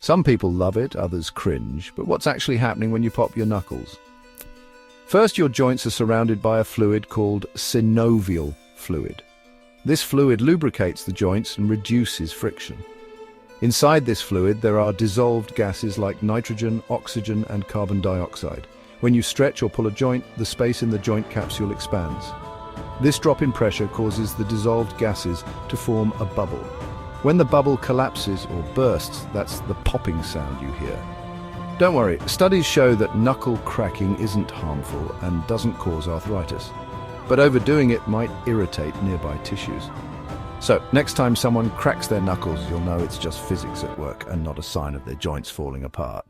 Some people love it, others cringe, but what's actually happening when you pop your knuckles? First, your joints are surrounded by a fluid called synovial fluid. This fluid lubricates the joints and reduces friction. Inside this fluid, there are dissolved gases like nitrogen, oxygen, and carbon dioxide. When you stretch or pull a joint, the space in the joint capsule expands. This drop in pressure causes the dissolved gases to form a bubble. When the bubble collapses or bursts, that's the popping sound you hear. Don't worry, studies show that knuckle cracking isn't harmful and doesn't cause arthritis. But overdoing it might irritate nearby tissues. So, next time someone cracks their knuckles, you'll know it's just physics at work and not a sign of their joints falling apart.